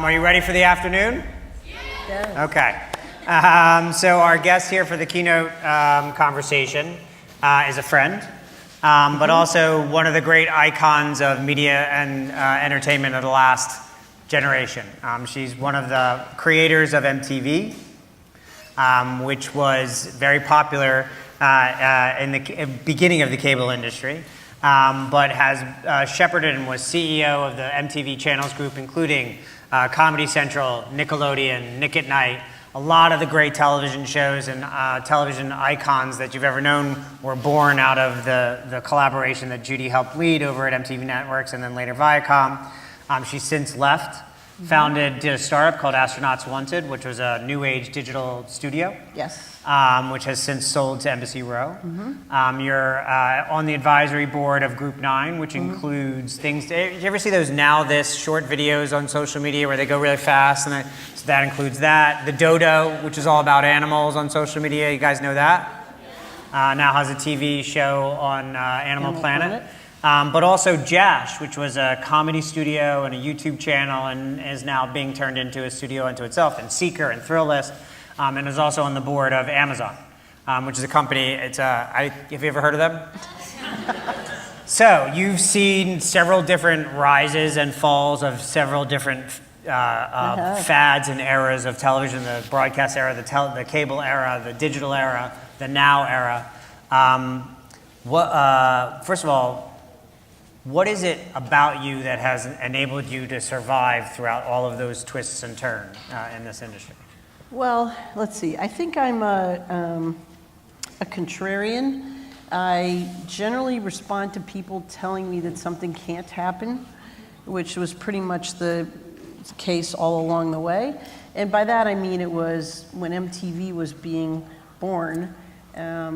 Are you ready for the afternoon? Yeah. Okay. So our guest here for the keynote conversation is a friend, but also one of the great icons of media and entertainment of the last generation. She's one of the creators of MTV, which was very popular in the beginning of the cable industry, but has shepherded and was CEO of the MTV channels group, including Comedy Central, Nickelodeon, Nick at Night. A lot of the great television shows and television icons that you've ever known were born out of the collaboration that Judy helped lead over at MTV Networks and then later Viacom. She's since left, did a startup called Astronauts Wanted, which was a new age digital studio. Yes. Which has since sold to Embassy Row. You're on the advisory board of Group 9, which includes things. Did you ever see those Now This short videos on social media where they go really fast? And so that includes that. The Dodo, which is all about animals on social media. You guys know that? Now has a TV show on Animal Planet. But also Jash, which was a comedy studio and a YouTube channel and is now being turned into a studio unto itself, and Seeker and Thrill List. And is also on the board of Amazon, which is a company. Have you ever heard of them? So you've seen several different rises and falls of several different fads and eras of television: the broadcast era, the cable era, the digital era, the now era. First of all, what is it about you that has enabled you to survive throughout all of those twists and turns in this industry? Well, let's see. I think I'm a contrarian. I generally respond to people telling me that something can't happen, which was pretty much the case all along the way. And by that I mean it was when MTV was being born,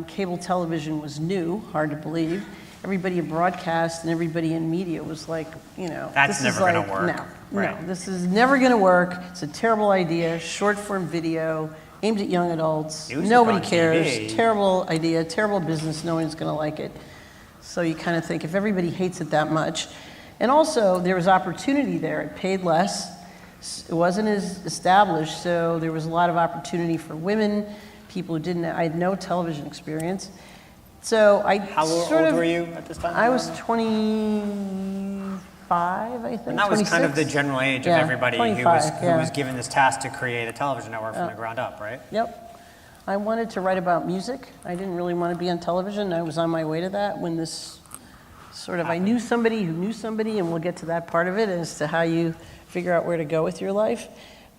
cable television was new, hard to believe. Everybody in broadcast and everybody in media was like, that's never going to work. No, this is never going to work. It's a terrible idea. Short form video aimed at young adults. Nobody cares. TV. Terrible idea, terrible business. No one's going to like it. So you kind of think if everybody hates it that much. And also there was opportunity there. It paid less. It wasn't as established. So there was a lot of opportunity for women, people who didn't. I had no television experience. So How old were you at this time? I was 25, I think. And that was 26? kind of the general age of everybody who was given this task to create a television network from the ground up, right? Yep. I wanted to write about music. I didn't really want to be on television. I was on my way to that when this I knew somebody who knew somebody, and we'll get to that part of it as to how you figure out where to go with your life.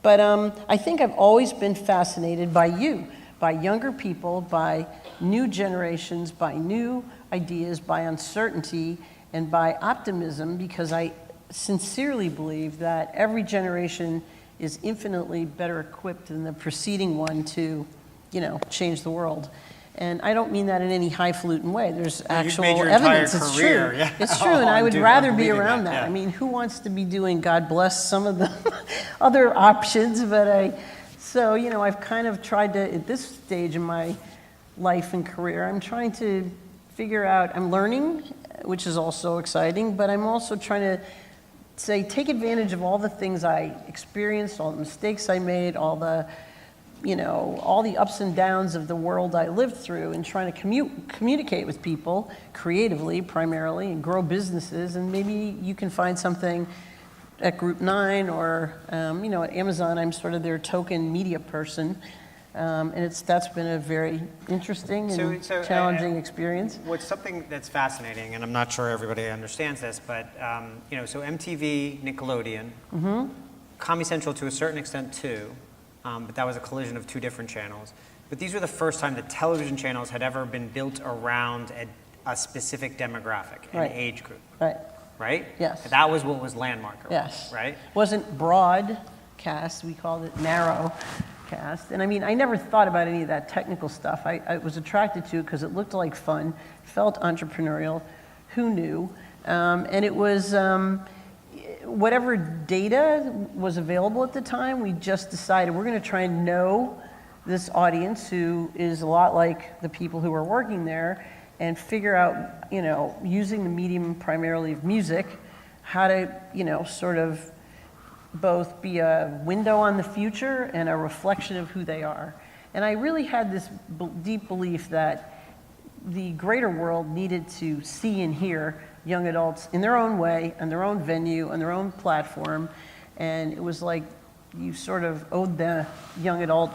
But I think I've always been fascinated by younger people, by new generations, by new ideas, by uncertainty, and by optimism, because I sincerely believe that every generation is infinitely better equipped than the preceding one to, change the world. And I don't mean that in any highfalutin way. There's actual evidence. It's true. Yeah. It's true, and I would rather be around that. Yeah. I mean, who wants to be doing, God bless, some of the other options, but I've kind of tried to, at this stage in my life and career, I'm trying to figure out, I'm learning, which is also exciting, but I'm also trying to take advantage of all the things I experienced, all the mistakes I made, all the ups and downs of the world I lived through, and trying to communicate with people creatively primarily and grow businesses. And maybe you can find something at Group 9 or, at Amazon. I'm sort of their token media person. And that's been a very interesting and challenging experience. What's something that's fascinating, and I'm not sure everybody understands this, but so MTV, Nickelodeon, Comedy Central to a certain extent too, but that was a collision of two different channels. But these were the first time that television channels had ever been built around a specific demographic, an age group. Right? Yes. That was what was landmark. Yes. Right? It wasn't broadcast, we called it narrow cast. And I mean, I never thought about any of that technical stuff. I was attracted to it because it looked like fun, felt entrepreneurial, who knew? And it was whatever data was available at the time, we just decided we're going to try and know this audience who is a lot like the people who are working there, and figure out, using the medium primarily of music, how to, sort of both be a window on the future and a reflection of who they are. And I really had this deep belief that the greater world needed to see and hear young adults in their own way, on their own venue, on their own platform. And it was like you sort of owed the young adult,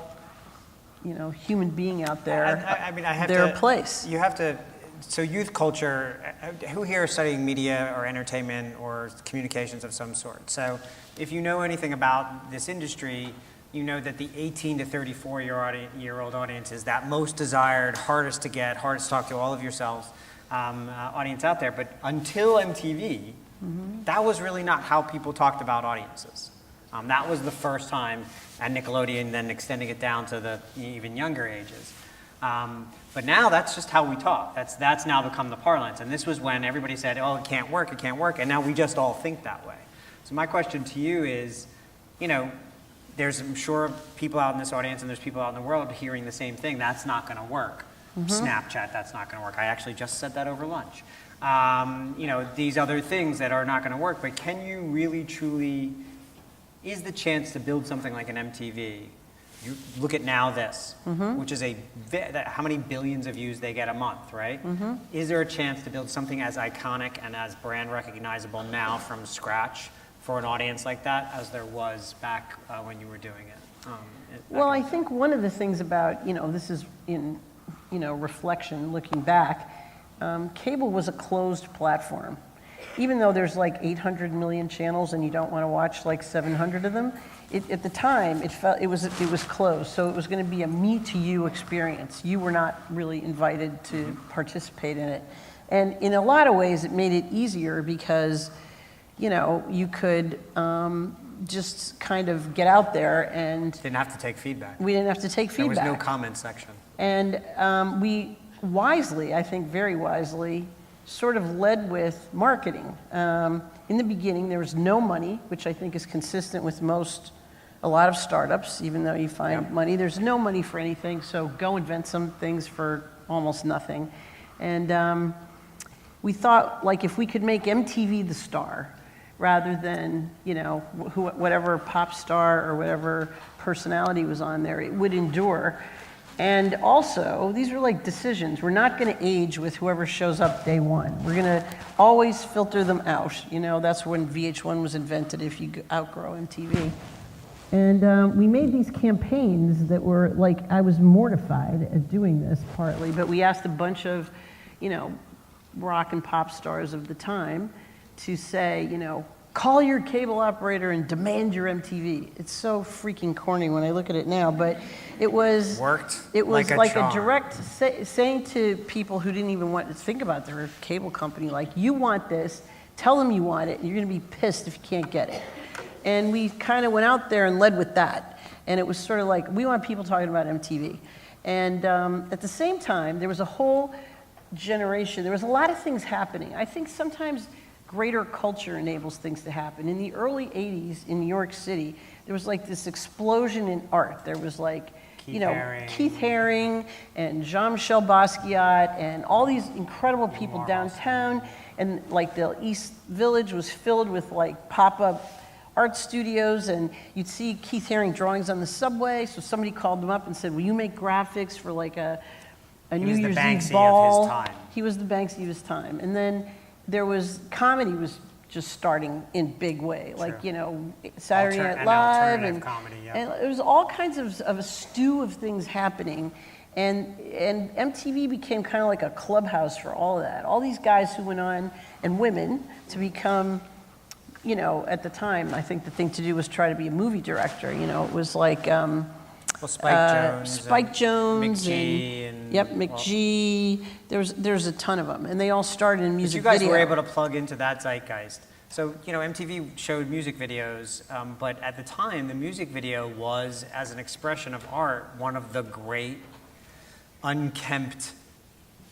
human being out there I have their to, place. You have to, so youth culture, who here is studying media or entertainment or communications of some sort? So if you know anything about this industry, you know that the 18 to 34-year-old audience is that most desired, hardest to get, hardest to talk to, all of yourselves, audience out there. But until MTV, that was really not how people talked about audiences. That was the first time, and Nickelodeon then extending it down to the even younger ages. But now that's just how we talk. That's now become the parlance. And this was when everybody said, oh, it can't work, and now we just all think that way. So my question to you is, there's, I'm sure, people out in this audience and there's people out in the world hearing the same thing. That's not going to work. Snapchat, that's not going to work. I actually just said that over lunch. These other things that are not going to work. But can you really, truly, is the chance to build something like an MTV? You look at Now This, which is how many billions of views they get a month, right? Is there a chance to build something as iconic and as brand recognizable now from scratch for an audience like that as there was back when you were doing it? Well, I think one of the things about, this is in, reflection, looking back, cable was a closed platform. Even though there's like 800 million channels and you don't want to watch like 700 of them, at the time it was closed. So it was going to be a me to you experience. You were not really invited to participate in it. And in a lot of ways it made it easier because, you could just kind of get out there and... Didn't have to take feedback. We didn't have to take feedback. There was no comment section. And we wisely, I think very wisely, sort of led with marketing. In the beginning, there was no money, which I think is consistent with a lot of startups, even though you find money. There's no money for anything, so go invent some things for almost nothing. And we thought, like, if we could make MTV the star, rather than, whatever pop star or whatever personality was on there, it would endure. And also, these are like decisions. We're not going to age with whoever shows up day one. We're going to always filter them out. That's when VH1 was invented, if you outgrow MTV. And we made these campaigns that were like, I was mortified at doing this partly, but we asked a bunch of, rock and pop stars of the time to say, call your cable operator and demand your MTV. It's so freaking corny when I look at it now, but it was... Worked. It was like a charm. direct saying to people who didn't even want to think about their cable company, like, you want this, tell them you want it, and you're going to be pissed if you can't get it. And we kind of went out there and led with that. And it was sort of like, we want people talking about MTV. And at the same time, there was a whole generation, there was a lot of things happening. I think sometimes greater culture enables things to happen. In the early 80s in New York City, there was like this explosion in art. There was like, Keith Haring and Jean-Michel Basquiat and all these incredible people downtown. And like the East Village was filled with like pop-up art studios, and you'd see Keith Haring drawings on the subway. So somebody called him up and said, will you make graphics for like a New Year's Eve ball? He was the Banksy of his time. And then there was, comedy was just starting in big way, like, Saturday Night Live, and comedy, and it was all kinds of a stew of things happening. And MTV became kind of like a clubhouse for all of that. All these guys who went on, and women, to become, at the time, I think the thing to do was try to be a movie director. It was like... Spike Jones, McG, McG. There's a ton of them, and they all started in music video. But you guys were able to plug into that zeitgeist. So MTV showed music videos, but at the time, the music video was, as an expression of art, one of the great, unkempt,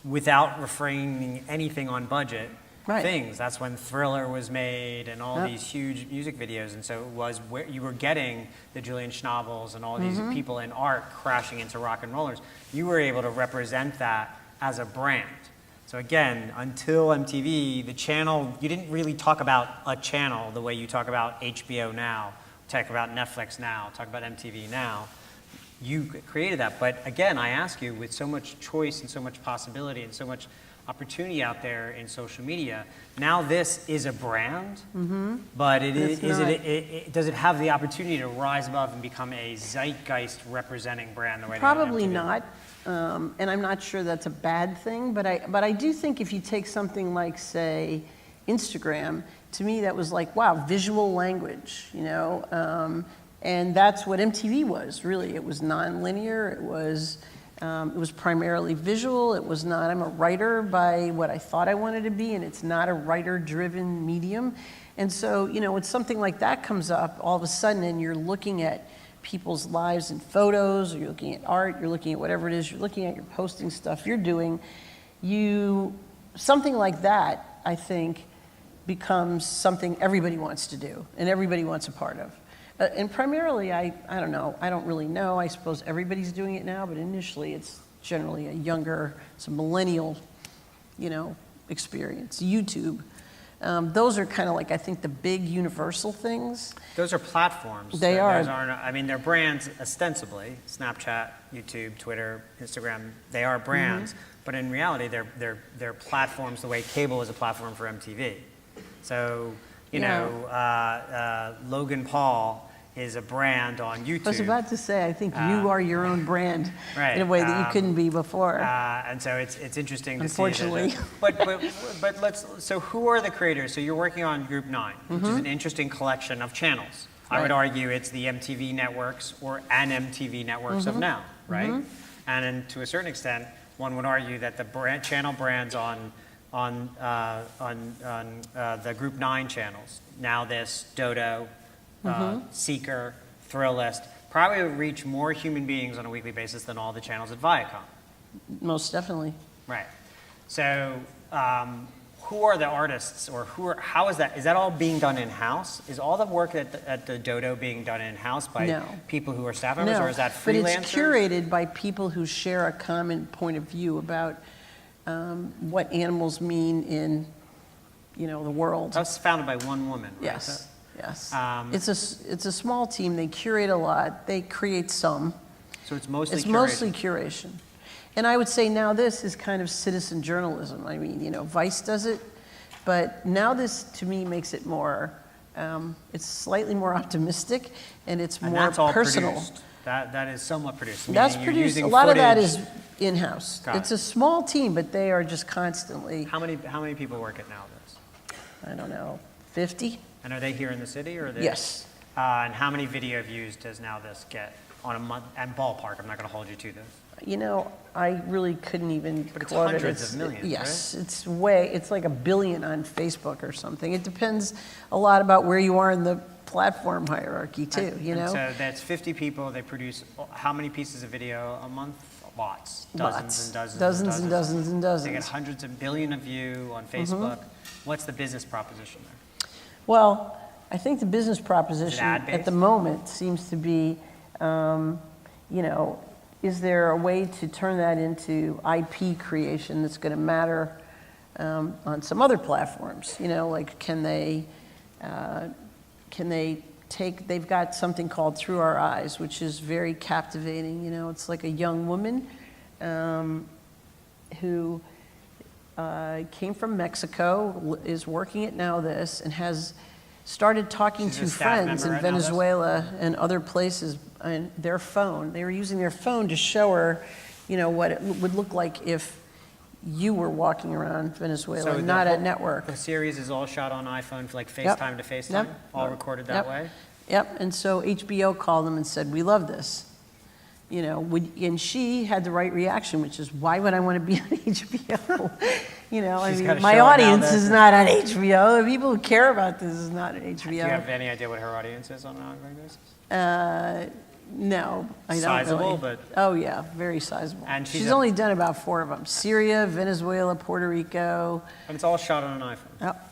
without refraining anything on budget. Things. That's when Thriller was made and all these huge music videos. And so it was where you were getting the Julian Schnabels and all these people in art crashing into rock and rollers. You were able to represent that as a brand. So again, until MTV, the channel, you didn't really talk about a channel the way you talk about HBO now talk about Netflix now, talk about MTV now. You created that, but again, I ask you, with so much choice and so much possibility and so much opportunity out there in social media, now this is a brand, but does it have the opportunity to rise above and become a zeitgeist representing brand the way Probably that not, and I'm not sure that's a bad thing, but I do think if you take something like, say, Instagram, to me that was like, wow, visual language, you know, and that's what MTV was, really. It was non-linear, it was primarily visual, it was not, I'm a writer by what I thought I wanted to be, and it's not a writer-driven medium. And so, you know, when something like that comes up, all of a sudden, and you're looking at people's lives and photos, or you're looking at art, you're looking at whatever it is, you're looking at, you're posting stuff you're doing, something like that, I think, becomes something everybody wants to do, and everybody wants a part of. And primarily, I don't know, I don't really know. I suppose everybody's doing it now, but initially it's generally it's a millennial, you know, experience. YouTube. Those are kind of like, I think, the big universal things. Those are platforms. They are. Those aren't, I mean, they're brands ostensibly. Snapchat, YouTube, Twitter, Instagram, they are brands, but in reality, they're platforms the way cable is a platform for MTV. So, you know, Logan Paul is a brand on YouTube. I was about to say, I think you are your own brand in a way that you couldn't be before. And so it's interesting to Unfortunately. see. Unfortunately. But so who are the creators? So you're working on Group 9, which is an interesting collection of channels. I would argue it's the MTV networks and MTV networks of now, right? And then to a certain extent, one would argue that the channel brands on the Group 9 channels, Now This, Dodo, Seeker, Thrillist, probably reach more human beings on a weekly basis than all the channels at Viacom. Most definitely. Right. So who are the artists, or how is that? Is that all being done in-house? Is all the work at the Dodo being done in-house by people who are staff members, or is that freelancers? But it's curated by people who share a common point of view about what animals mean in, you know, the world. That was founded by one woman, right? Yes, yes. It's a small team. They curate a lot. They create some. So it's mostly curation. And I would say Now This is kind of citizen journalism. I mean, you know, Vice does it, but Now This, to me, makes it more, it's slightly more optimistic, and it's more that's all personal. Produced. That is somewhat produced. That's produced. A lot of that is in-house. It's a small team, but they are just constantly. How many people work at Now This? I don't know, 50? And are they here in the city, or are they? Yes. And how many video views does Now This get on a month? And ballpark, I'm not going to hold you to this. You know, I really couldn't even. But it's hundreds of millions, yes, right? it's like 1 billion on Facebook or something. It depends a lot about where you are in the platform hierarchy too, you know? So that's 50 people. They produce how many pieces of video a month? Lots. Dozens and dozens. Dozens and dozens and dozens. They get hundreds of billion of views on Facebook. What's the business proposition there? Well, I think the business proposition at the moment seems to be, you know, is there a way to turn that into IP creation that's going to matter on some other platforms? You know, like can they take, they've got something called Through Our Eyes, which is very captivating. You know, it's like a young woman who came from Mexico, is working at Now This, and has started talking to friends in Venezuela and other places on their phone. They were using their phone to show her, you know, what it would look like if you were walking around Venezuela, not at network. The series is all shot on iPhone, like FaceTime to FaceTime, all recorded that way? Yep, and so HBO called them and said, we love this. You know, and she had the right reaction, which is, why would I want to be on HBO? You know, I mean, my audience is not on HBO. The people who care about this is not on HBO. Do you have any idea what her audience is on an ongoing basis? No, I don't Sizable, really. but... Oh, yeah, very sizable. And she's only done about 4 of them. Syria, Venezuela, Puerto Rico. And it's all shot on an iPhone. Yep.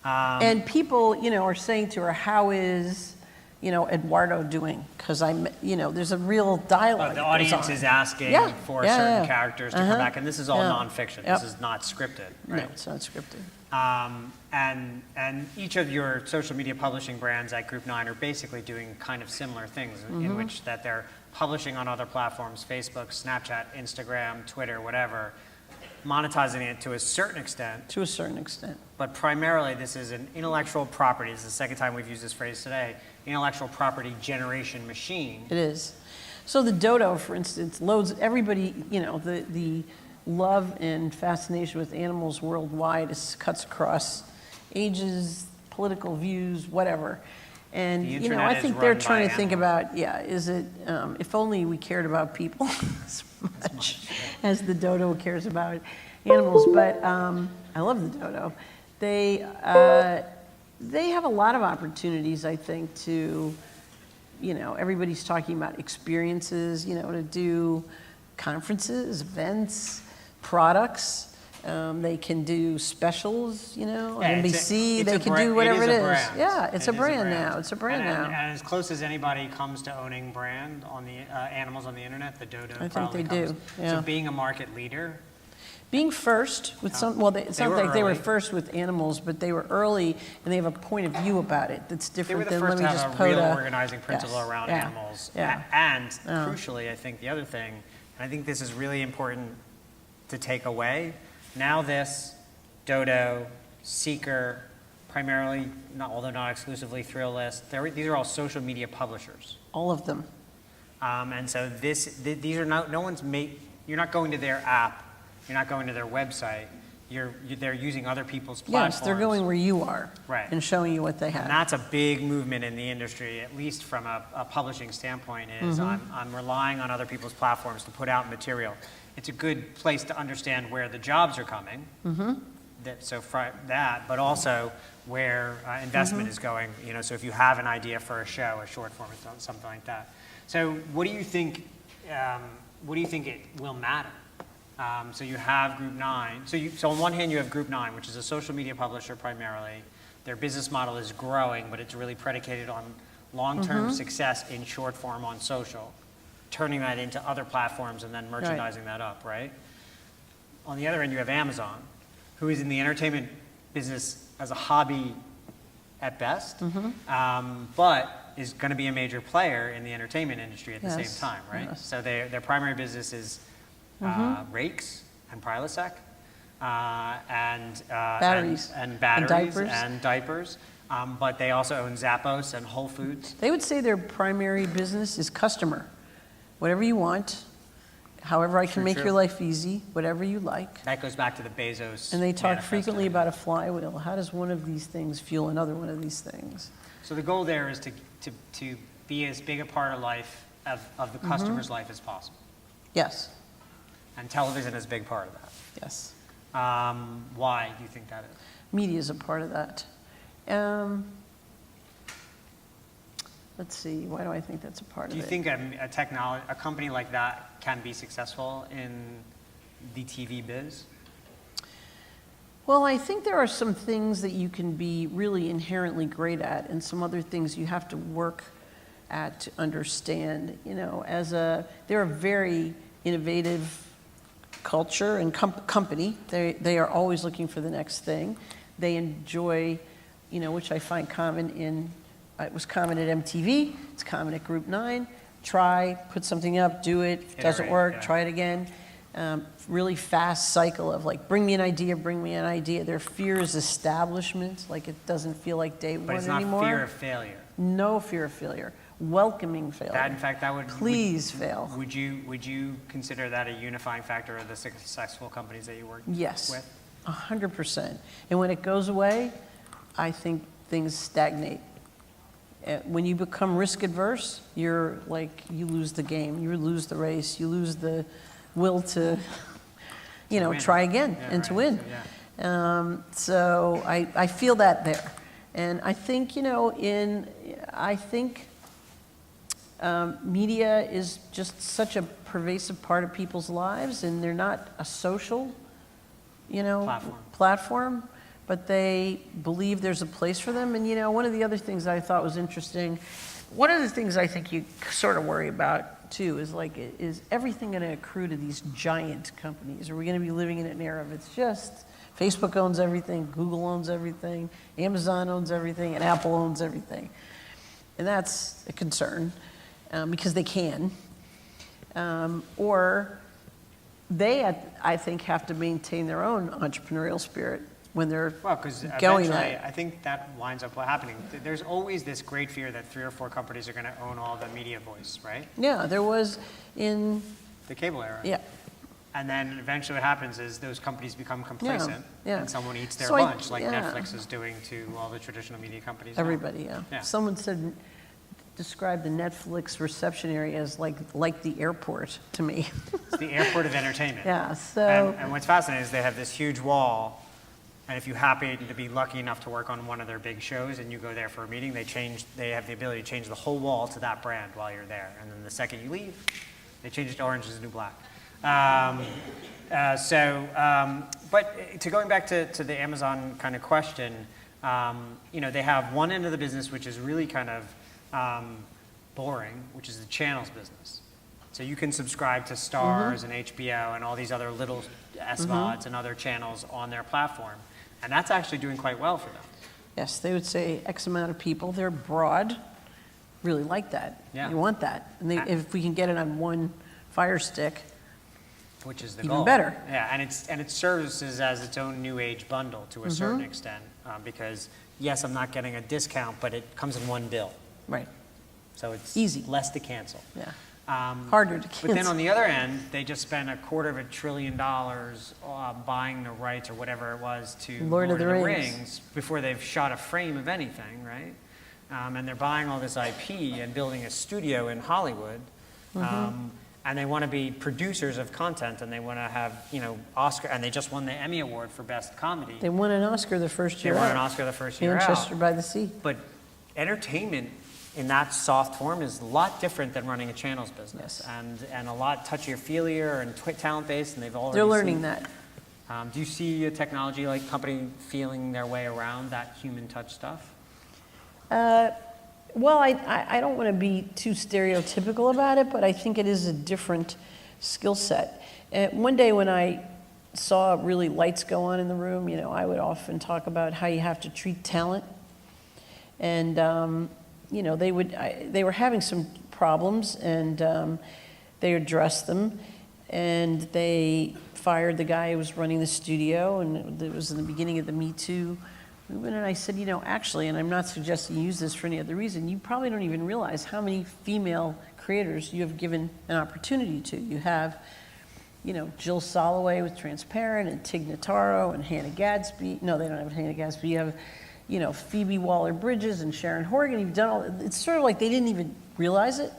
And people, you know, are saying to her, how is, you know, Eduardo doing? Because you know, there's a real dialogue. The audience is asking for certain characters to come back, and this is all nonfiction. This is not scripted, right? No, it's not scripted. And each of your social media publishing brands at Group 9 are basically doing kind of similar things in which that they're publishing on other platforms, Facebook, Snapchat, Instagram, Twitter, whatever, monetizing it to a certain extent. To a certain extent. But primarily this is an intellectual property. This is the second time we've used this phrase today. Intellectual property generation machine. It is. So the Dodo, for instance, loads everybody, you know, the love and fascination with animals worldwide cuts across ages, political views, whatever. And, The you know, internet I is think run they're by trying to think animals. about, is it, if only we cared about people as much as the Dodo cares about animals. But I love the Dodo. They have a lot of opportunities, I think, to, you know, everybody's talking about experiences, you know, to do conferences, events, products. They can do specials, you know, Yeah, on NBC. They can do it whatever is it a is. brand. Yeah, it's It a is brand now. It's a brand now. And as close as anybody comes to owning brand on the animals on the internet, the Dodo I think probably they comes. do, yeah. So being a market leader, Being first with some, well, it's They not were like they were early. first with animals, but they were early, and they have a point of view about it that's they were different the than, first let me to just have a put real a. organizing principle Yes, around yeah, animals. yeah. And crucially, I think the other thing, and I think this is really important to take away, now this, Dodo, Seeker, primarily, although not exclusively Thrill List, these are all social media publishers. All of them. And so these are no one's you're not going to their app, you're not going to their website, they're using other people's platforms. Yes, they're going where you are. Right. And showing you what they have. And that's a big movement in the industry, at least from a publishing standpoint, is I'm relying on other people's platforms to put out material. It's a good place to understand where the jobs are coming, but also where investment is going. You know, so if you have an idea for a show, a short form, or something like that. So what do you think? What do you think it will matter? So you have Group 9. So on one hand, you have Group 9, which is a social media publisher primarily. Their business model is growing, but it's really predicated on long-term success in short form on social, turning that into other platforms and then merchandising that up, right? On the other end, you have Amazon, who is in the entertainment business as a hobby at best, but is going to be a major player in the entertainment industry at the Yes, same time, right? yes. So their primary business is rakes and Prilosec, Batteries. and batteries diapers. and diapers. But they also own Zappos and Whole Foods. They would say their primary business is customer. Whatever you want, however I can make True. your life easy, whatever you like. That goes back to the Bezos. And they talk manifesto. frequently about a flywheel. How does one of these things fuel another one of these things? So the goal there is to be as big a part of life, of the customer's life as possible. Yes, And television is a big part of that. yes. Why do you think that is? Media is a part of that. Let's see, why do I think that's a part Do of you it? think a company like that can be successful in the TV biz? Well, I think there are some things that you can be really inherently great at, and some other things you have to work at to understand. You know, they're a very innovative culture and company. They are always looking for the next thing. They enjoy, you know, which I find common in. It was common at MTV. It's common at Group 9. Try, put something up, do it. Doesn't Iterate, work. yeah. Try it again. Really fast cycle of like, bring me an idea, bring me an idea. Their fear is establishment, like it doesn't feel like day But one it's not anymore. fear of failure. No fear of failure. Welcoming failure. That, in fact, that would Please fail. Would you consider that a unifying factor of the successful companies that you work Yes, with? 100%. And when it goes away, I think things stagnate. When you become risk adverse, you're like, you lose the game, you lose the race, you lose the will to, you know, win. try again Yeah, and to right. win. So, yeah. So I feel that there. And I think, you know, media is just such a pervasive part of people's lives, and they're not a social, you know, platform, but they believe there's a place for them. And, you know, one of the other things I thought was interesting, one of the things I think you sort of worry about too is like, is everything going to accrue to these giant companies? Are we going to be living in an era of it's just Facebook owns everything, Google owns everything, Amazon owns everything, and Apple owns everything. And that's a concern because they can. Or they, I think, have to maintain their own entrepreneurial spirit when they're because going eventually, that. I think that winds up happening. There's always this great fear that 3 or 4 companies are going to own all the media voice, right? Yeah, there was in, The cable era. yeah. And then eventually what happens is those companies become complacent yeah. and someone eats their So lunch, like yeah. Netflix is doing to all the traditional media companies now. Everybody, yeah. Yeah. Someone said, described the Netflix reception area as like the airport to me. It's the airport of entertainment. Yeah, so, And what's fascinating is they have this huge wall, and if you happen to be lucky enough to work on one of their big shows and you go there for a meeting, they have the ability to change the whole wall to that brand while you're there. And then the second you leave, they change it to Orange is the New Black. But to going back to the Amazon kind of question, they have one end of the business which is really kind of boring, which is the channels business. So you can subscribe to Starz and HBO and all these other little SVODs and other channels on their platform. And that's actually doing quite well for them. yes, they would say X amount of people, they're broad, really like that. Yeah. You want that. And if we can get it on one Fire Stick, Which is the even goal. better. Yeah, and it serves as its own new age bundle to a certain extent because yes, I'm not getting a discount, but it comes in one bill, right, so it's Easy. less to cancel. yeah. Harder to cancel. But then on the other end, they just spent $250 billion buying the rights or whatever it was to Lord of the Rings. before they've shot a frame of anything, right? And they're buying all this IP and building a studio in Hollywood. And they want to be producers of content, and they want to have, Oscar, and they just won the Emmy Award for Best Comedy. They won an Oscar the first They year won out. an Oscar the first year Manchester out. by the Sea. But entertainment in that soft form is a lot different than running a channels business, Yes. and a lot touchier-feelier and talent-based, and they've already They're learning seen- that. Do you see a technology like company feeling their way around that human touch stuff? Well, I don't want to be too stereotypical about it, but I think it is a different skill set. One day when I saw really lights go on in the room, I would often talk about how you have to treat talent. And, they were having some problems, and they addressed them, and they fired the guy who was running the studio, and it was in the beginning of the Me Too movement. And I said, actually, and I'm not suggesting you use this for any other reason, you probably don't even realize how many female creators you have given an opportunity to. You have, Jill Soloway with Transparent, and Tig Notaro, and Hannah Gadsby. No, they don't have Hannah Gadsby. You have, Phoebe Waller-Bridges and Sharon Horgan. You've done all. It's sort of like they didn't even realize it.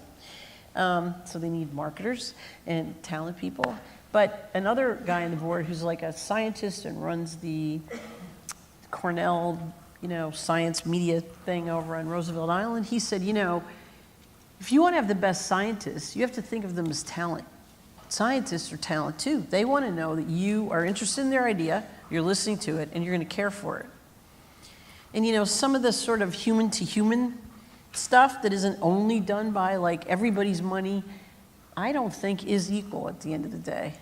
So they need marketers and talent people. But another guy on the board who's like a scientist and runs the Cornell, science media thing over on Roosevelt Island, he said, if you want to have the best scientists, you have to think of them as talent. Scientists are talent too. They want to know that you are interested in their idea, you're listening to it, and you're going to care for it. And some of the sort of human to human stuff that isn't only done by like everybody's money, I don't think is equal at the end of the day.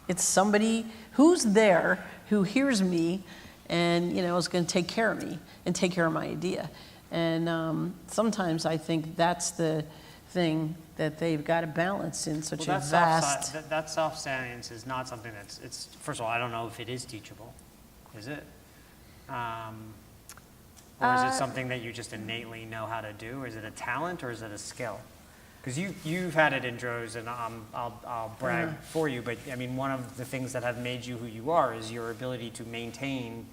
It's somebody who's there, who hears me, and is going to take care of me and take care of my idea. And sometimes I think that's the thing that they've got to balance in such a vast. That soft science is not something it's first of all, I don't know if it is teachable. Is it? Or is it something that you just innately know how to do? Or is it a talent, or is it a skill? Because you've had it in droves, and I'll brag for you, but I mean, one of the things that have made you who you are is your ability to maintain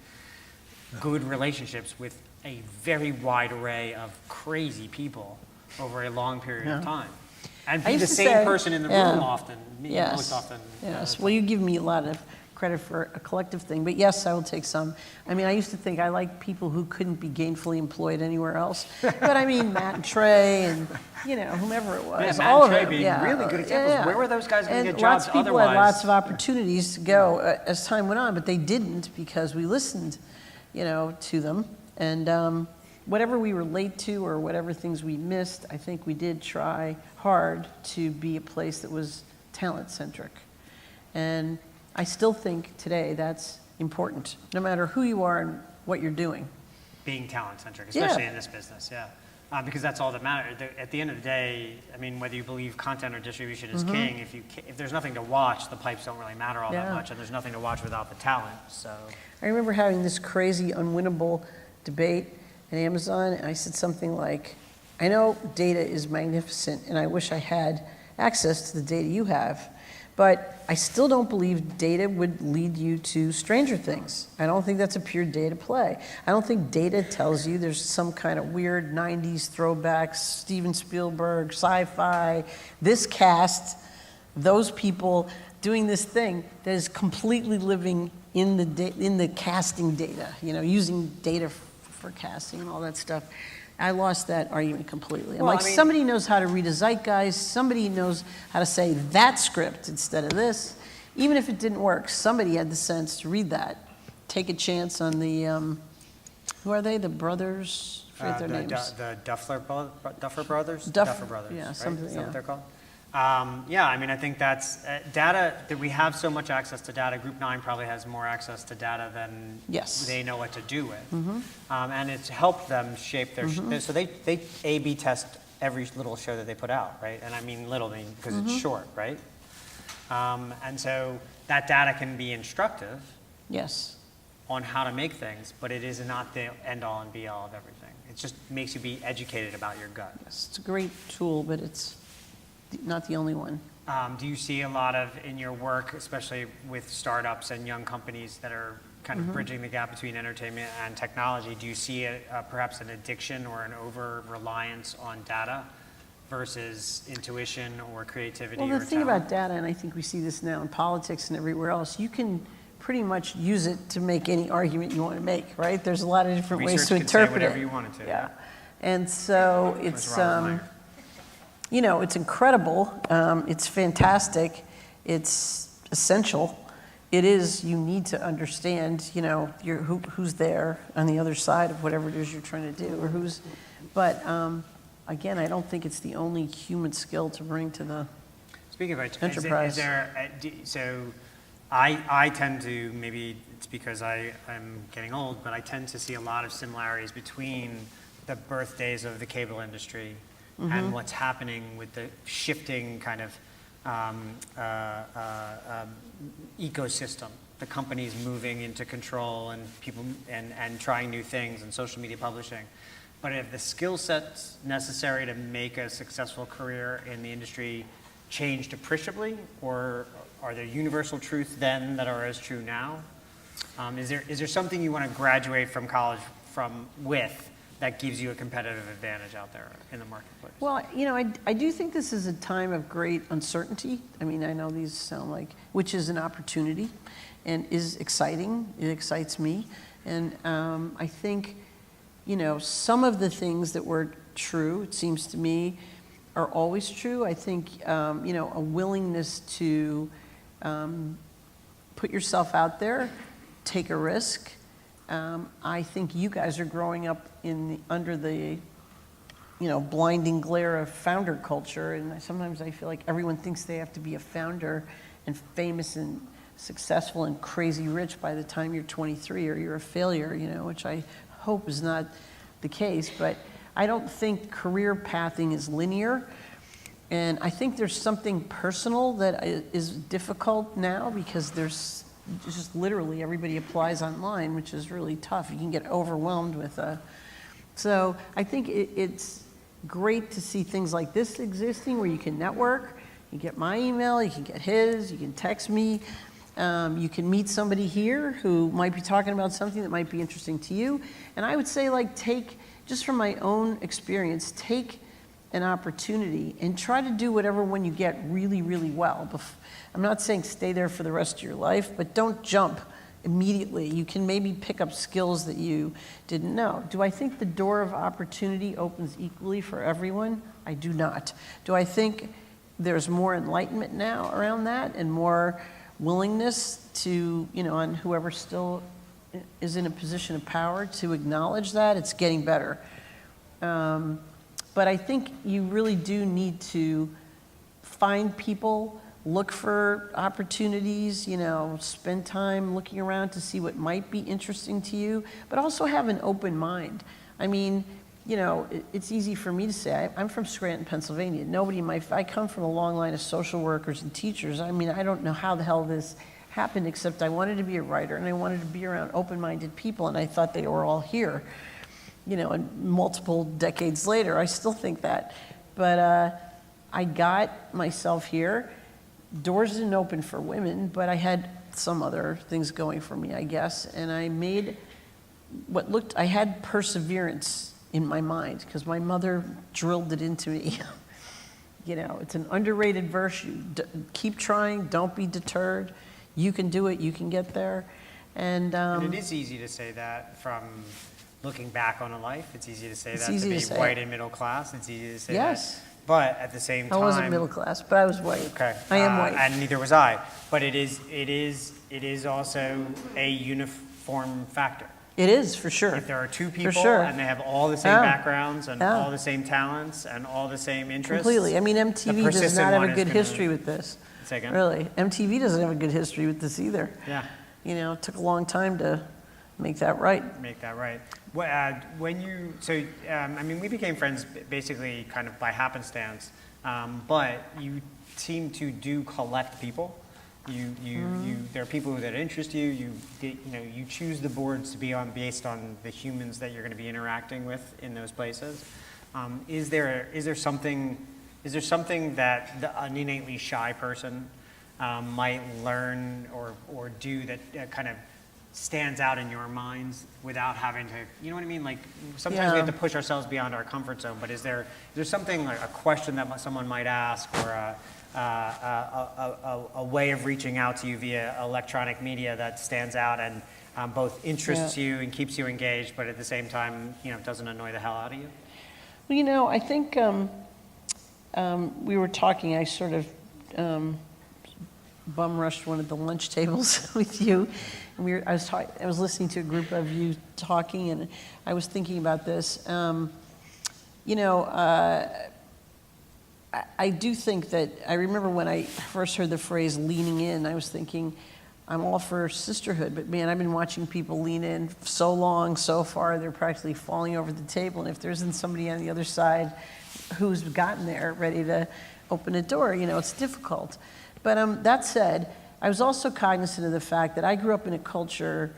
good relationships with a very wide array of crazy people over a long period of time. And be the same person in the room often, most often. Yes, well, you give me a lot of credit for a collective thing, but yes, I will take some. I mean, I used to think I liked people who couldn't be gainfully employed anywhere else, but I mean, Matt and Trey and, whomever it was. Yeah, Matt all and Trey of them, being really good examples. Where were those guys going to get jobs otherwise? Lots of people otherwise? had lots of opportunities to go as time went on, but they didn't because we listened, to them. And whatever we were late to or whatever things we missed, I think we did try hard to be a place that was talent-centric. And I still think today that's important, no matter who you are and what you're doing. Being talent-centric, especially Yeah. in this business, yeah. Because that's all that matters. At the end of the day, I mean, whether you believe content or distribution is king, if there's nothing to watch, the pipes don't really matter all that Yeah. much, and there's nothing to watch without the talent, so. I remember having this crazy, unwinnable debate at Amazon, and I said something like, I know data is magnificent, and I wish I had access to the data you have, but I still don't believe data would lead you to Stranger Things. I don't think that's a pure data play. I don't think data tells you there's some kind of weird 90s throwbacks, Steven Spielberg, sci-fi, this cast, those people doing this thing that is completely living in the casting data, using data for casting and all that stuff. I lost that argument completely. I'm Well, like, somebody knows how to read a zeitgeist, somebody knows how to say that script instead of this. Even if it didn't work, somebody had the sense to read that. Take a chance on the, who are they, the brothers? I forget their names. The Duffer Brothers? Duffer Brothers, yeah, right? something, Is that yeah. what they're called? Yeah, I mean, I think that's data, that we have so much access to data. Group 9 probably has more access to data than Yes. they know what to do with. And it's helped them shape their, so they A/B test every little show that they put out, right? And I mean little because it's short, right? And so that data can be instructive Yes. on how to make things, but it is not the end-all and be-all of everything. It just makes you be educated about your gut. It's a great tool, but it's not the only one. Do you see a lot of, in your work, especially with startups and young companies that are kind of bridging the gap between entertainment and technology, do you see perhaps an addiction or an over-reliance on data versus intuition or creativity Well, or the thing talent? about data, and I think we see this now in politics and everywhere else, you can pretty much use it to make any argument you want to make, right? There's a lot of different ways Research to can say interpret whatever it. you want it to. Yeah. And so That's it's, Robert Meyer. it's incredible. It's fantastic. It's essential. It is, you need to understand, who's there on the other side of whatever it is you're trying to do, or but again, I don't think it's the only human skill to bring to the Speaking of which, enterprise. is there, so I tend to, maybe it's because I'm getting old, but I tend to see a lot of similarities between the birthdays of the cable industry and what's happening with the shifting kind of ecosystem. The companies moving into control and people and trying new things and social media publishing. But if the skill sets necessary to make a successful career in the industry changed appreciably, or are there universal truths then that are as true now? Is there something you want to graduate from college with that gives you a competitive advantage out there in the marketplace? Well, I do think this is a time of great uncertainty. I mean, I know these sound like, which is an opportunity and is exciting. It excites me. And I think, some of the things that were true, it seems to me, are always true. I think, a willingness to put yourself out there, take a risk. I think you guys are growing up under the, blinding glare of founder culture, and sometimes I feel like everyone thinks they have to be a founder and famous and successful and crazy rich by the time you're 23 or you're a failure, which I hope is not the case. But I don't think career pathing is linear, and I think there's something personal that is difficult now because there's just literally everybody applies online, which is really tough. You can get overwhelmed with so I think it's great to see things like this existing where you can network. You get my email, you can get his, you can text me, you can meet somebody here who might be talking about something that might be interesting to you. And I would say, just from my own experience, take an opportunity and try to do whatever one you get really, really well. I'm not saying stay there for the rest of your life, but don't jump immediately. You can maybe pick up skills that you didn't know. Do I think the door of opportunity opens equally for everyone? I do not. Do I think there's more enlightenment now around that and more willingness to, on whoever still is in a position of power to acknowledge that? It's getting better. But I think you really do need to find people look for opportunities, spend time looking around to see what might be interesting to you, but also have an open mind. I mean, it's easy for me to say. I'm from Scranton, Pennsylvania. I come from a long line of social workers and teachers. I mean, I don't know how the hell this happened, except I wanted to be a writer and I wanted to be around open-minded people, and I thought they were all here. And multiple decades later, I still think that. But I got myself here. Doors didn't open for women, but I had some other things going for me, I guess. And I made I had perseverance in my mind because my mother drilled it into me. It's an underrated verse. Keep trying, don't be deterred. You can do it, you can get there. And it is easy to say that from looking back on a life. It's easy to say that to be say white it. and middle class. It's easy to say Yes. that. But at the same time, I wasn't middle class, but I was white. Okay. I am white. And neither was I. But it is also a uniform factor. It is, for sure. If there are two people sure. and they have all the same backgrounds and all the same talents and all the same interests. Completely. I mean, MTV does not have a good history with this. Say again? Really. MTV doesn't have a good history with this either. Yeah. It took a long time to make that right. Make that right. We became friends basically kind of by happenstance, but you seem to collect people. There are people that interest you. You choose the boards to be on based on the humans that you're going to be interacting with in those places. Is there something that an innately shy person might learn or do that kind of stands out in your minds without having to, you know what I mean? Like sometimes we have to push ourselves beyond our comfort zone, but is there something like a question that someone might ask or a way of reaching out to you via electronic media that stands out and both interests you and keeps you engaged, but at the same time, doesn't annoy the hell out of you? Well, I think we were talking, I sort of bum rushed one of the lunch tables with you. And I was listening to a group of you talking, and I was thinking about this. I do think that, I remember when I first heard the phrase leaning in, I was thinking, I'm all for sisterhood, but man, I've been watching people lean in so long, so far, they're practically falling over the table. And if there isn't somebody on the other side who's gotten there ready to open a door, it's difficult. But that said, I was also cognizant of the fact that I grew up in a culture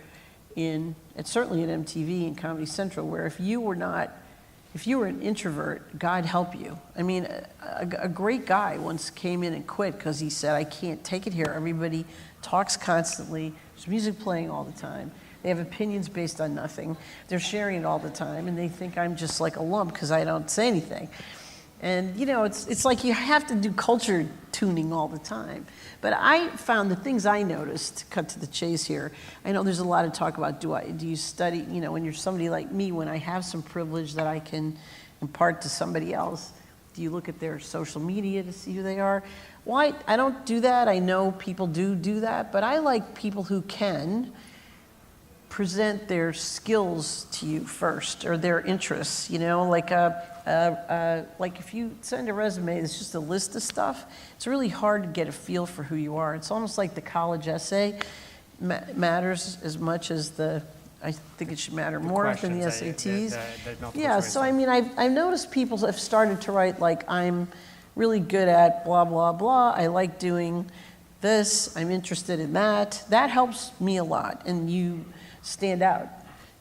certainly at MTV and Comedy Central, where if you were an introvert, God help you. I mean, a great guy once came in and quit because he said, I can't take it here. Everybody talks constantly. There's music playing all the time. They have opinions based on nothing. They're sharing it all the time, and they think I'm just like a lump because I don't say anything. And, it's like you have to do culture tuning all the time. But I found the things I noticed, to cut to the chase here, I know there's a lot of talk about do you study, when you're somebody like me, when I have some privilege that I can impart to somebody else, do you look at their social media to see who they are? Well, I don't do that. I know people do that, but I like people who can present their skills to you first, or their interests, like if you send a resume, it's just a list of stuff. It's really hard to get a feel for who you are. It's almost like the college essay matters as much as I think it should matter more than the SATs. Yeah, so I mean, I've noticed people have started to write like, I'm really good at blah, blah, blah. I like doing this. I'm interested in that. That helps me a lot, and you stand out,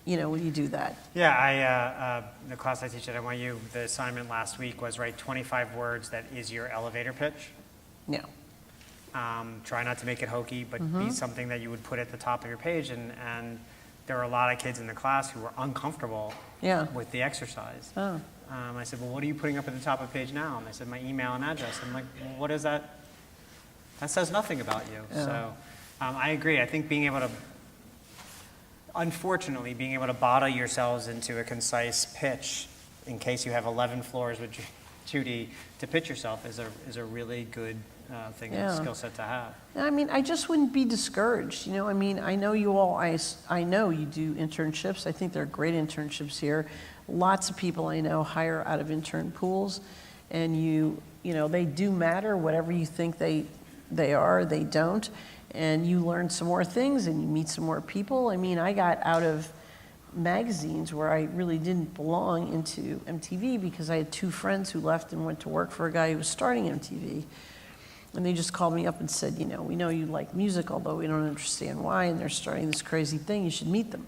when you do that. Yeah, the class I teach at NYU, the assignment last week was write 25 words that is your elevator pitch. Yeah. Try not to make it hokey, but be something that you would put at the top of your page. And there were a lot of kids in the class who were uncomfortable with the exercise. Oh. I said, well, what are you putting up at the top of the page now? And they said, my email and address. I'm like, well, what is that? That says nothing about you. Yeah. So I agree. I think unfortunately, being able to bottle yourselves into a concise pitch in case you have 11 floors with Judy to pitch yourself is a really good skill set to have. I mean, I just wouldn't be discouraged. I mean, I know you all, I know you do internships. I think they're great internships here. Lots of people I know hire out of intern pools, and they do matter, whatever you think they they are, they don't, and you learn some more things and you meet some more people. I mean, I got out of magazines where I really didn't belong into MTV because I had 2 friends who left and went to work for a guy who was starting MTV. And they just called me up and said, we know you like music, although we don't understand why, and they're starting this crazy thing, you should meet them.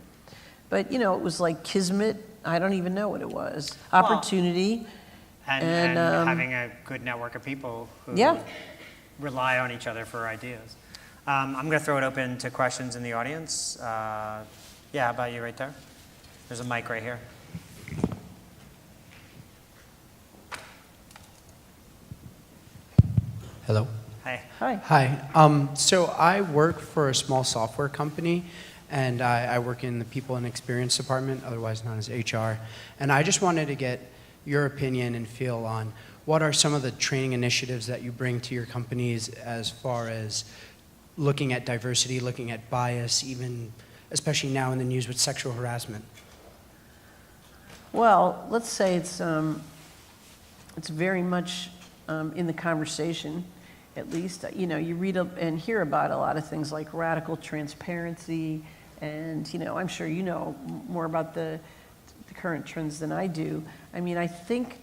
But, it was like kismet, I don't even know what it was. Opportunity. And having a good network of people who rely on each other for ideas. I'm going to throw it open to questions in the audience. How about you right there? There's a mic right here. Hello. Hi. Hi. Hi. So I work for a small software company, and I work in the People and Experience Department, otherwise known as HR. And I just wanted to get your opinion and feel on what are some of the training initiatives that you bring to your companies as far as looking at diversity, looking at bias, even especially now in the news with sexual harassment? Well, let's say it's very much in the conversation, at least. You read and hear about a lot of things like radical transparency, and I'm sure you know more about the current trends than I do. I mean, I think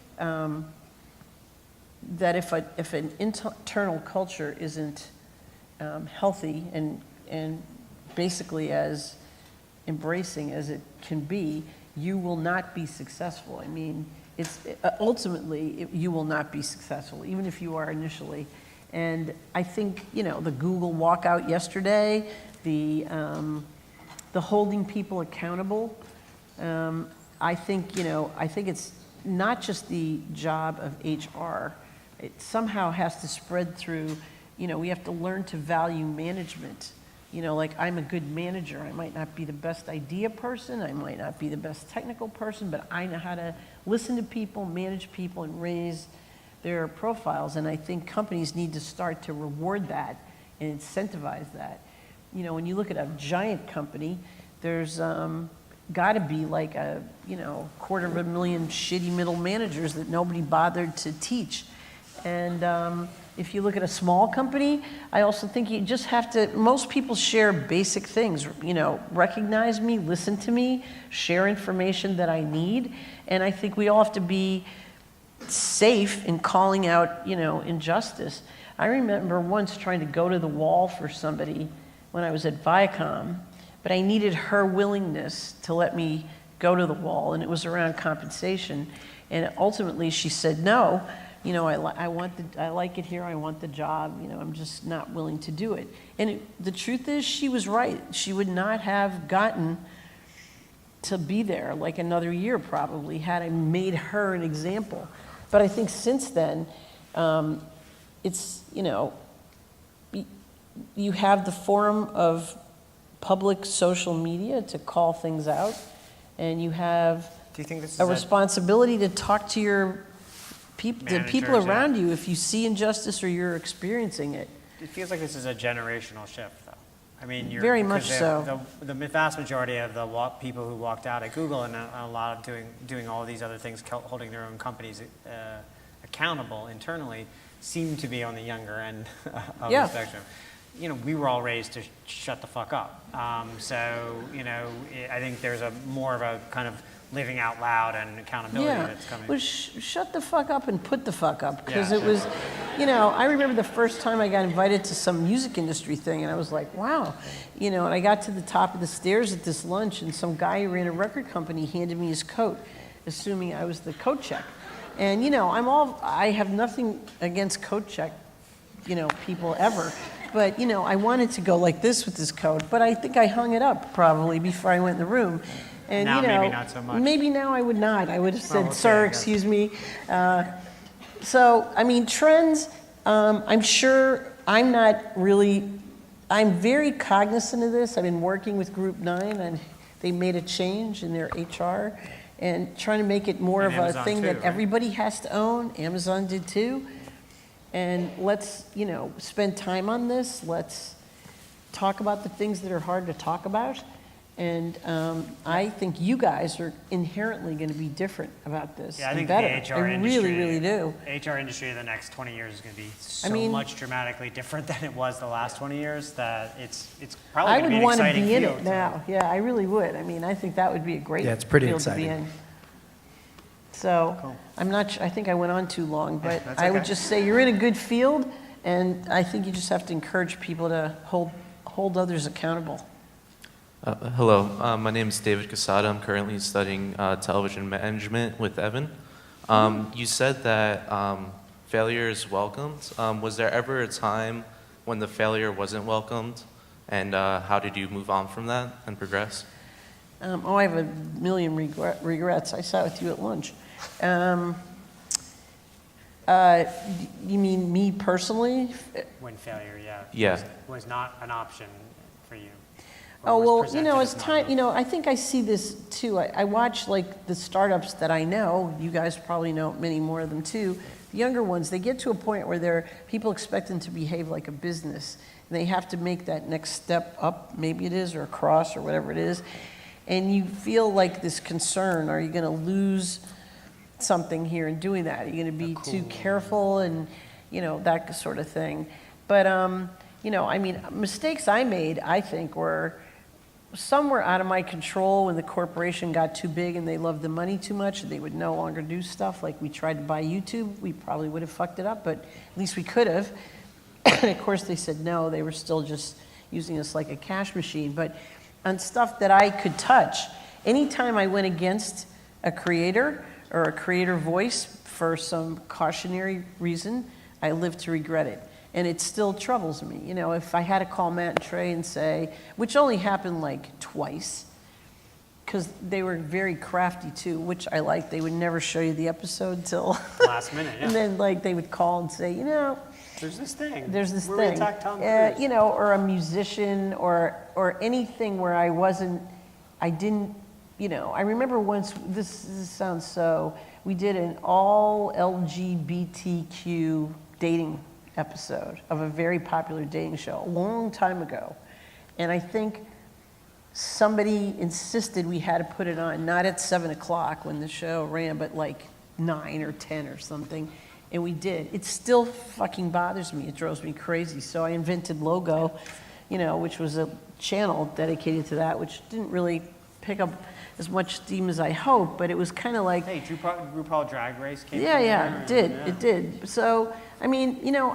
that if an internal culture isn't healthy and basically as embracing as it can be, you will not be successful. I mean, ultimately you will not be successful, even if you are initially. And I think the Google walkout yesterday, the holding people accountable. I think it's not just the job of HR. It somehow has to spread through. We have to learn to value management. Like I'm a good manager. I might not be the best idea person. I might not be the best technical person, but I know how to listen to people, manage people, and raise their profiles. And I think companies need to start to reward that and incentivize that. When you look at a giant company, there's got to be like a 250,000 shitty middle managers that nobody bothered to teach. And if you look at a small company, I also think you just have to, most people share basic things, recognize me, listen to me, share information that I need. And I think we all have to be safe in calling out, injustice. I remember once trying to go to the wall for somebody when I was at Viacom, but I needed her willingness to let me go to the wall, and it was around compensation. And ultimately she said, no, I like it here, I want the job, I'm just not willing to do it. And the truth is, she was right. She would not have gotten to be there like another year probably had I made her an example. But I think since then, it's, you have the forum of public social media to call things out, and you have a responsibility to talk to your the people around you if you see injustice or you're experiencing it. It feels like this is a generational shift, though. I mean, very much so. The vast majority of the people who walked out at Google and a lot of doing all these other things, holding their own companies accountable internally, seem to be on the younger end of the spectrum. We were all raised to shut the fuck up. So, I think there's more of a kind of living out loud and accountability that's coming. Well, shut the fuck up and put the fuck up. Because it was, I remember the first time I got invited to some music industry thing, and I was like, wow. And I got to the top of the stairs at this lunch, and some guy who ran a record company handed me his coat, assuming I was the coat check. And, I have nothing against coat check, people ever. But, I wanted to go like this with this coat, but I think I hung it up probably before I went in the room. And, now, maybe not so much. Maybe now I would not. I would have said, sir, excuse me. So, I mean, trends, I'm sure I'm very cognizant of this. I've been working with Group 9, and they made a change in their HR and trying to make it more of a thing that everybody has to own. Amazon did too. And let's, spend time on this. Let's talk about the things that are hard to talk about. And I think you guys are inherently going to be different about this. Yeah, I and think better. the HR I industry, really do. HR industry in the next 20 years is going to be so mean, much dramatically different than it was the last 20 years that it's probably I going to be would an want to exciting be in field. it now. Yeah, I really would. I mean, I think that would be a great Yeah, it's pretty field to be exciting. in. So Cool. I'm not. I think I went on too long, but that's I would okay. just say you're in a good field, and I think you just have to encourage people to hold others accountable. Hello, my name is David Casada. I'm currently studying television management with Evan. You said that failure is welcomed. Was there ever a time when the failure wasn't welcomed? And how did you move on from that and progress? I have a million regrets. I sat with you at lunch. You mean me personally? When failure, Yeah. was not an option for you. Oh, was well, presented as as not time, an I think I see this too. I watch like the startups that I know, you guys probably know many more of them too. The younger ones, they get to a point where people expect them to behave like a business. And they have to make that next step up, maybe it is, or across, or whatever it is. And you feel like this concern, are you going to lose something here in doing that? Are you going to be too careful and, that sort of thing. But, mistakes I made, I think, were somewhere out of my control when the corporation got too big and they loved the money too much and they would no longer do stuff. Like we tried to buy YouTube, we probably would have fucked it up, but at least we could have. And of course they said no, they were still just using us like a cash machine. But on stuff that I could touch, anytime I went against a creator or a creator voice for some cautionary reason, I live to regret it. And it still troubles me. If I had to call Matt and Trey and say, which only happened like twice, because they were very crafty too, which I liked. They would never show you the episode till last minute. Yeah. and then they would call and say, There's this thing. there's this Where thing, we attacked Tom Cruise. or a musician or anything where I didn't, I remember once, this sounds so, we did an all LGBTQ dating episode of a very popular dating show a long time ago. And I think somebody insisted we had to put it on, not at 7 o'clock when the show ran, but like 9 or 10 or something. And we did. It still fucking bothers me. It drives me crazy. So I invented Logo, which was a channel dedicated to that, which didn't really pick up as much steam as I hoped, but it was kind of like... Hey, RuPaul Drag Race came Yeah, from yeah, there, it did. and, It did. So, I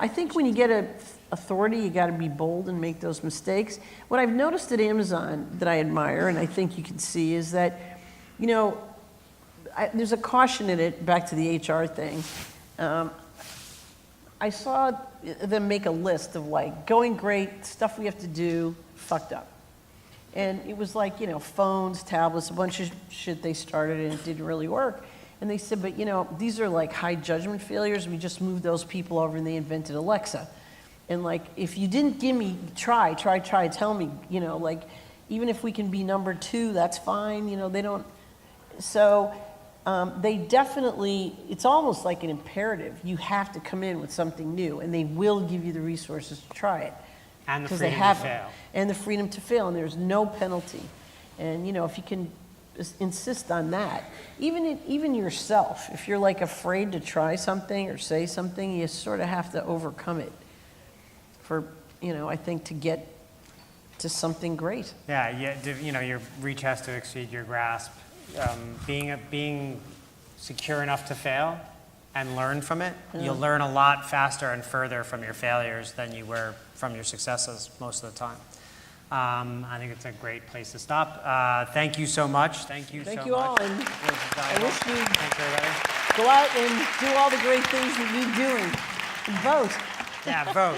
think when you get a authority, you got to be bold and make those mistakes. What I've noticed at Amazon that I admire, and I think you can see, is that, there's a caution in it, back to the HR thing. I saw them make a list of going great, stuff we have to do, fucked up. And it was like, phones, tablets, a bunch of shit they started and it didn't really work. And they said, but these are like high judgment failures. We just moved those people over and they invented Alexa. And if you didn't give me, try, tell me, even if we can be number 2, that's fine. They don't. So they definitely, it's almost like an imperative. You have to come in with something new and they will give you the resources to try it. And the Because they freedom to have fail. and the freedom to fail, and there's no penalty. And if you can insist on that, even yourself, if you're afraid to try something or say something, you sort of have to overcome it for I think to get to something great. Yeah, your reach has to exceed your grasp. Being secure enough to fail and learn from it, you'll learn a lot faster and further from your failures than you were from your successes most of the time. I think it's a great place to stop. Thank you so much. Thank you so much. Thank you all, and I wish you Thanks, everybody. go out and do all the great things that you're doing. And vote. Yeah, vote.